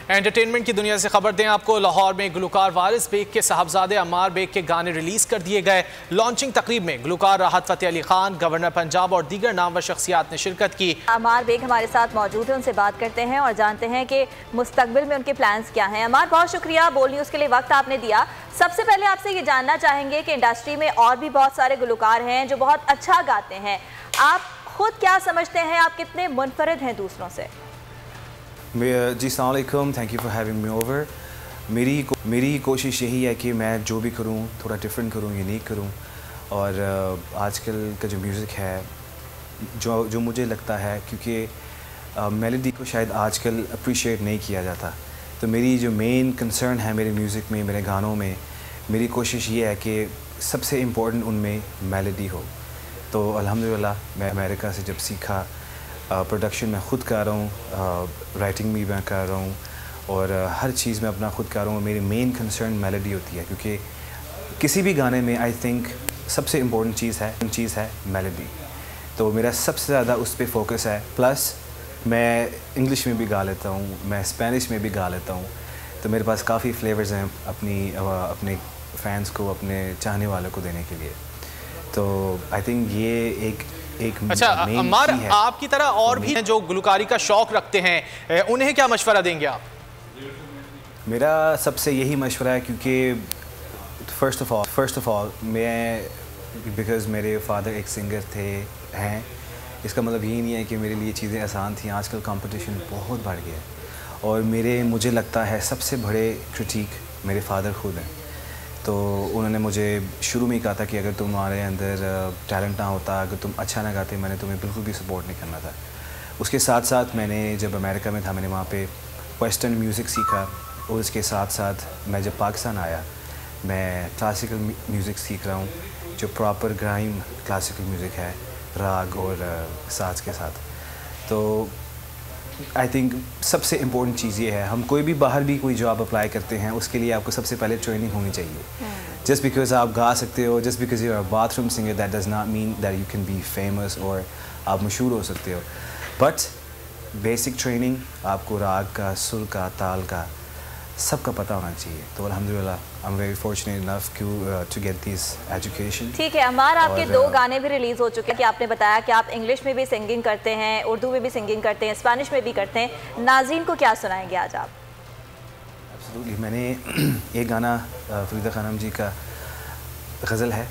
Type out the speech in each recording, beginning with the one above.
Entertainment की दुनिया से खबर दें आपको। लाहौर में गुलकार वारिस बेग के साहबजादे अम्मार बेग के गाने रिलीज कर दिए गए। लॉन्चिंग तकरीब में गुलकार राहत फ़तेह अली खान, गवर्नर पंजाब और दीगर नामवर शख्सियात ने शिरकत की। अम्मार बेग हमारे साथ मौजूद है, उनसे बात करते हैं और जानते हैं कि मुस्तकबिल में उनके प्लान्स क्या हैं। अम्मार, बहुत शुक्रिया बोल न्यूज़ के लिए वक्त आपने दिया। सबसे पहले आपसे ये जानना चाहेंगे कि इंडस्ट्री में और भी बहुत सारे गुलकार हैं जो बहुत अच्छा गाते हैं, आप खुद क्या समझते हैं, आप कितने मुनफरिद हैं दूसरों से? जी अस्सलाम वालेकुम, thank you for having me over. मेरी कोशिश यही है कि मैं जो भी करूं थोड़ा डिफरेंट करूं, यूनिक करूं। और आजकल का जो म्यूज़िक है जो मुझे लगता है, क्योंकि मेलोडी को शायद आजकल अप्रिशिएट नहीं किया जाता, तो मेरी जो मेन कंसर्न है मेरे म्यूज़िक में, मेरे गानों में, मेरी कोशिश ये है कि सबसे इम्पोर्टेंट उनमें मेलोडी हो। तो अल्हम्दुलिल्लाह मैं अमेरिका से जब सीखा, प्रोडक्शन मैं ख़ुद कर रहा हूँ, राइटिंग भी मैं कर रहा हूँ और हर चीज़ में अपना ख़ुद कर रहा हूँ। मेरी मेन कंसर्न मेलोडी होती है, क्योंकि किसी भी गाने में आई थिंक सबसे इम्पोर्टेंट चीज़ है मेलोडी। तो मेरा सबसे ज़्यादा उस पर फोकस है। प्लस मैं इंग्लिश में भी गा लेता हूँ, मैं स्पेनिश में भी गा लेता हूँ। तो मेरे पास काफ़ी फ्लेवर्स हैं अपने फैंस को, अपने चाहने वालों को देने के लिए। तो आई थिंक ये एक अच्छा अम्मार, आपकी तरह और भी हैं जो गुलकारी का शौक रखते हैं, उन्हें क्या मशवरा देंगे आप? मेरा सबसे यही मशवरा है, क्योंकि फर्स्ट ऑफ ऑल मैं, बिकॉज़ मेरे फादर एक सिंगर हैं, इसका मतलब यही नहीं है कि मेरे लिए चीज़ें आसान थी। आजकल कंपटीशन बहुत बढ़ गया है और मुझे लगता है सबसे बड़े क्रिटिक मेरे फादर खुद हैं। तो उन्होंने मुझे शुरू में ही कहा था कि अगर तुम्हारे अंदर टैलेंट ना होता, अगर तुम अच्छा ना गाते, मैंने तुम्हें बिल्कुल भी सपोर्ट नहीं करना था। उसके साथ साथ मैंने जब अमेरिका में था, मैंने वहाँ पे वेस्टर्न म्यूज़िक सीखा और उसके साथ साथ मैं जब पाकिस्तान आया, मैं क्लासिकल म्यूज़िक सीख रहा हूँ, जो प्रॉपर ग्राइम क्लासिकल म्यूज़िक है, राग और साज के साथ। तो आई थिंक सबसे इम्पोर्टेंट चीज़ ये है, हम कोई भी बाहर भी कोई जॉब अप्लाई करते हैं, उसके लिए आपको सबसे पहले ट्रेनिंग होनी चाहिए। जस्ट बिकॉज आप गा सकते हो, just because you are bathroom singer, that does not mean that you can be famous और आप मशहूर हो सकते हो। बट बेसिक ट्रेनिंग आपको राग का, सुर का, ताल का, सबका पता होना चाहिए। तो अल्हम्दुलिल्लाह I am very fortunate enough to get this education. ठीक है अम्मार, आपके 2 गाने भी रिलीज़ हो चुके हैं कि आपने बताया कि आप इंग्लिश में भी सिंगिंग करते हैं, उर्दू में भी सिंगिंग करते हैं, स्पेनिश में भी करते हैं। नाज़रीन को क्या सुनाएंगे आज आप? एब्सोल्युटली, मैंने एक गाना फरीदा खानम जी का गज़ल है,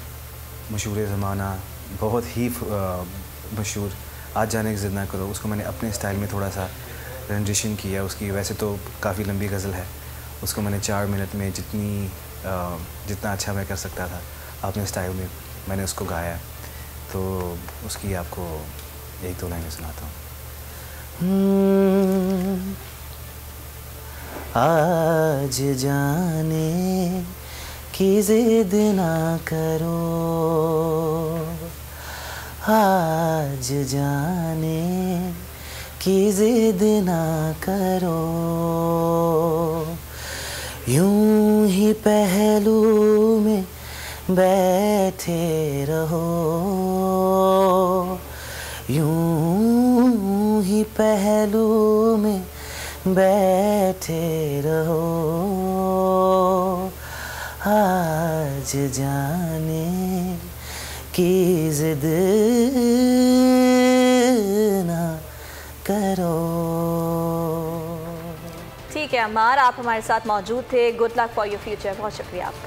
मशहूर ज़माना, बहुत ही मशहूर, आज जाने की ज़िद ना करो। उसको मैंने अपने स्टाइल में थोड़ा सा रेंडिशन किया उसकी। वैसे तो काफ़ी लंबी गज़ल है, उसको मैंने 4 मिनट में जितना अच्छा मैं कर सकता था अपने स्टाइल में मैंने उसको गाया। तो उसकी आपको 1-2 लाइनें सुनाता हूँ। आज जाने की ज़िद ना करो, आज जाने की ज़िद ना करो, यूं ही पहलू में बैठे रहो, यूं ही पहलू में बैठे रहो, आज जाने की ज़िद ना करो। ठीक है अम्मार, आप हमारे साथ मौजूद थे। Good luck for your future. बहुत शुक्रिया आपका।